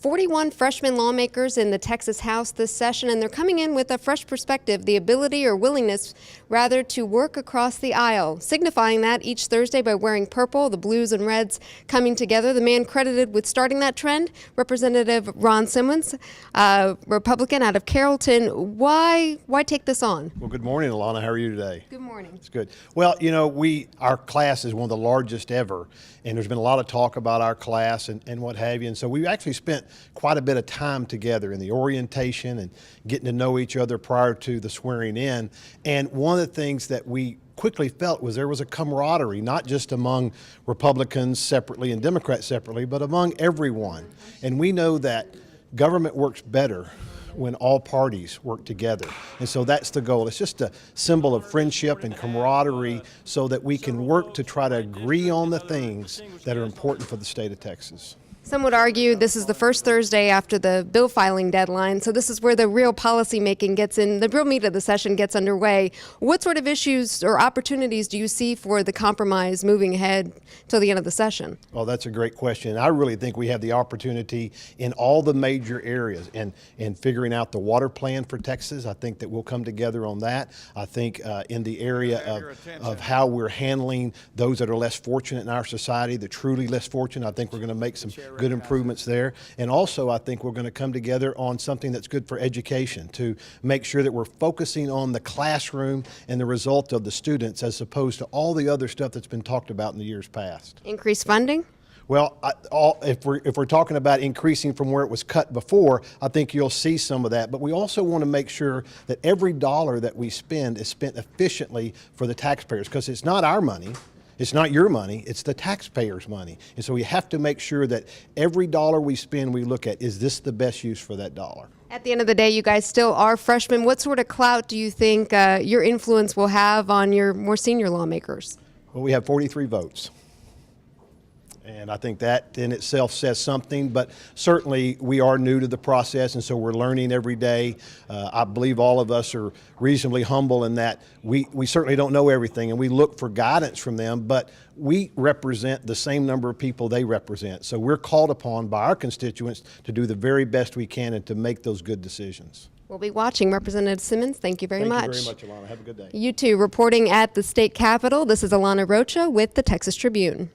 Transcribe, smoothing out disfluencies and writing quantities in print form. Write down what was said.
41 freshman lawmakers in the Texas House this session, and they're coming in with a fresh perspective, the ability or willingness, rather, to work across the aisle, signifying that each Thursday by wearing purple, the blues and reds coming together. The man credited with starting that trend, Representative Ron Simmons, Republican out of Carrollton. Why take this on? Well, good morning, Alana. How are you today? Good morning. It's good. Well, you know, our class is one of the largest ever, and there's been a lot of talk about our class and what have you. And so we actually spent quite a bit of time together in the orientation and getting to know each other prior to the swearing in. And one of the things that we quickly felt was there was a camaraderie, not just among Republicans separately and Democrats separately, but among everyone. And we know that government works better when all parties work together. And so that's the goal. It's just a symbol of friendship and camaraderie so that we can work to try to agree on the things that are important for the state of Texas. Some would argue this is the first Thursday after the bill filing deadline, so this is where the real policy making gets in, the real meat of the session gets underway. What sort of issues or opportunities do you see for the compromise moving ahead till the end of the session? Well, that's a great question. I really think we have the opportunity in all the major areas and figuring out the water plan for Texas. I think that we'll come together on that. I think in the area of how we're handling those that are less fortunate in our society, the truly less fortunate, I think we're going to make some good improvements there. And also, I think we're going to come together on something that's good for education to make sure that we're focusing on the classroom and the result of the students as opposed to all the other stuff that's been talked about in the years past. Increased funding? Well, if we're talking about increasing from where it was cut before, I think you'll see some of that. But we also want to make sure that every dollar that we spend is spent efficiently for the taxpayers, because it's not our money. It's not your money, it's the taxpayers' money. And so we have to make sure that every dollar we spend, we look at, is this the best use for that dollar? At the end of the day, you guys still are freshmen. What sort of clout do you think your influence will have on your more senior lawmakers? Well, we have 43 votes. And I think that in itself says something, but certainly we are new to the process, and so we're learning every day. I believe all of us are reasonably humble in that we certainly don't know everything, and we look for guidance from them, but we represent the same number of people they represent. So we're called upon by our constituents to do the very best we can and to make those good decisions. We'll be watching. Representative Simmons, thank you very much. Thank you very much, Alana. Have a good day. You too. Reporting at the state capitol, this is Alana Rocha with the Texas Tribune.